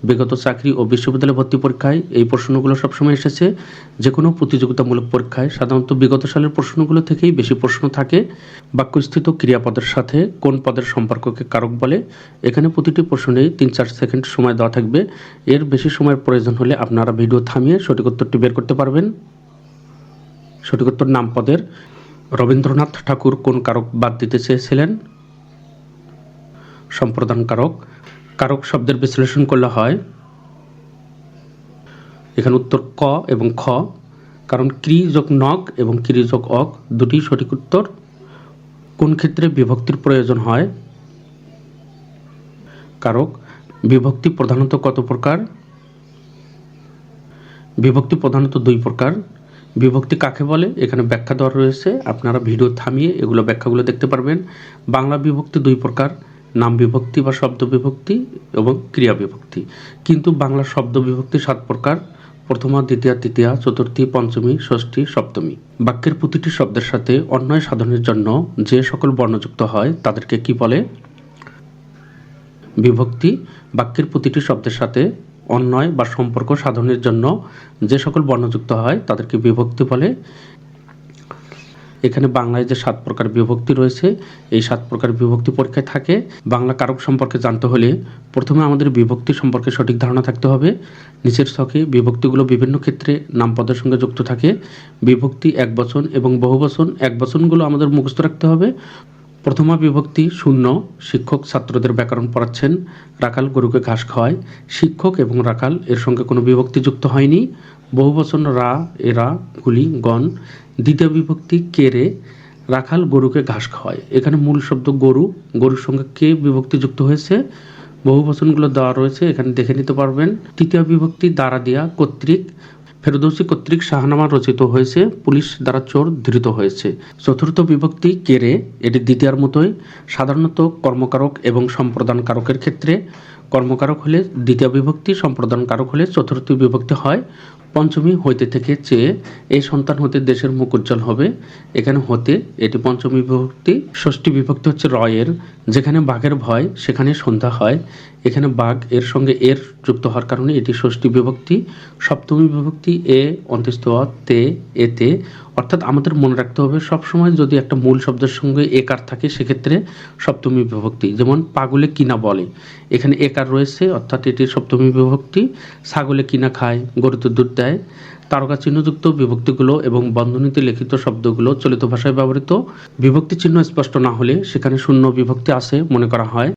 বিগত চাকরি ও বিশ্ববিদ্যালয় ভর্তি পরীক্ষায় এই প্রশ্নগুলো সবসময় এসেছে। যে কোনো প্রতিযোগিতামূলক পরীক্ষায় সাধারণত বিগত সালের প্রশ্নগুলো থেকেই বেশি প্রশ্ন থাকে। বাক্যস্থিত ক্রিয়াপদের সাথে কোন পদের সম্পর্ককে কারক বলে? এখানে প্রতিটি প্রশ্নেই ৩-৪ সেকেন্ড সময় দেওয়া থাকবে। এর বেশি সময়ের প্রয়োজন হলে আপনারা ভিডিও থামিয়ে সঠিক উত্তরটি বের করতে পারবেন। সঠিক উত্তর নামপদের। রবীন্দ্রনাথ ঠাকুর কোন কারক বাদ দিতে চেয়েছিলেন? সম্প্রদান কারক। কারক শব্দের বিশ্লেষণ করলে হয়, এখানে উত্তর ক এবং খ, কারণ ক্রি যোগ নগ এবং ক্রি যোগ অক দুটি সঠিক উত্তর। কোন ক্ষেত্রে বিভক্তির প্রয়োজন হয়? কারক। বিভক্তি প্রধানত কত প্রকার? বিভক্তি প্রধানত 2 প্রকার। বিভক্তি কাকে বলে? এখানে ব্যাখ্যা দেওয়া রয়েছে, আপনারা ভিডিও থামিয়ে এগুলো ব্যাখ্যাগুলো দেখতে পারবেন। বাংলা বিভক্তি 2 প্রকার, নাম বিভক্তি বা শব্দ বিভক্তি এবং ক্রিয়া বিভক্তি। কিন্তু বাংলা শব্দ বিভক্তি 7 প্রকার: প্রথমা, দ্বিতীয়া, তৃতীয়া, চতুর্থী, পঞ্চমী, ষষ্ঠী, সপ্তমী। বাক্যের প্রতিটি শব্দের সাথে অন্বয় সাধনের জন্য যে সকল বর্ণযুক্ত হয় তাদেরকে কি বলে? বিভক্তি। বাক্যের প্রতিটি শব্দের সাথে অন্বয় বা সম্পর্ক সাধনের জন্য যে সকল বর্ণযুক্ত হয় তাদেরকে বিভক্তি বলে। এখানে বাংলায় যে 7 প্রকার বিভক্তি রয়েছে, এই 7 প্রকার বিভক্তি পরীক্ষায় থাকে। বাংলা কারক সম্পর্কে জানতে হলে প্রথমে আমাদের বিভক্তি সম্পর্কে সঠিক ধারণা থাকতে হবে। নিচের ছকে বিভক্তিগুলো বিভিন্ন ক্ষেত্রে নামপদের সঙ্গে যুক্ত থাকে। বিভক্তি একবচন এবং বহুবচন। একবচনগুলো আমাদের মুখস্থ রাখতে হবে। প্রথমা বিভক্তি শূন্য, শিক্ষক ছাত্রদের ব্যাকরণ পড়াচ্ছেন। রাখাল গরুকে ঘাস খাওয়ায়। শিক্ষক এবং রাখাল এর সঙ্গে কোনো বিভক্তি যুক্ত হয়নি। বহুবচন রা, এরা, গুলি, গণ। দ্বিতীয় বিভক্তি কেরে, রাখাল গরুকে ঘাস খাওয়ায়। এখানে মূল শব্দ গরু, গরুর সঙ্গে কে বিভক্তি যুক্ত হয়েছে। বহুবচনগুলো দেওয়া রয়েছে, এখানে দেখে নিতে পারবেন। তৃতীয় বিভক্তি দ্বারা দিয়া, কর্তৃক। ফেরদৌসী কর্তৃক শাহনামা রচিত হয়েছে। পুলিশ দ্বারা চোর ধৃত হয়েছে। চতুর্থ বিভক্তি কেরে, এটি দ্বিতীয়ার মতোই। সাধারণত কর্মকারক এবং সম্প্রদান কারকের ক্ষেত্রে কর্মকারক হলে দ্বিতীয় বিভক্তি, সম্প্রদান কারক হলে চতুর্থ বিভক্তি হয়। পঞ্চমী, হইতে থেকে চেয়ে, এই সন্তান হতে দেশের মুখ উজ্জ্বল হবে। এখানে হতে, এটি পঞ্চমী বিভক্তি। ষষ্ঠী বিভক্তি হচ্ছে রয়ের, যেখানে বাঘের ভয় সেখানে সন্ধ্যা হয়। এখানে বাঘ এর সঙ্গে এর যুক্ত হওয়ার কারণে এটি ষষ্ঠী বিভক্তি। সপ্তমী বিভক্তি এ, অন্ত্যেষ্ঠ অ, তে, এতে। অর্থাৎ আমাদের মনে রাখতে হবে সবসময় যদি একটা মূল শব্দের সঙ্গে একার থাকে সেক্ষেত্রে সপ্তমী বিভক্তি। যেমন পাগলে কিনা বলে, এখানে একার রয়েছে অর্থাৎ এটি সপ্তমী বিভক্তি। ছাগলে কিনা খায়, গরুতে দুধ দেয়। তারকা চিহ্নযুক্ত বিভক্তিগুলো এবং বন্ধনীতে লিখিত শব্দগুলো চলিত ভাষায় ব্যবহৃত। বিভক্তি চিহ্ন স্পষ্ট না হলে সেখানে শূন্য বিভক্তি আছে মনে করা হয়।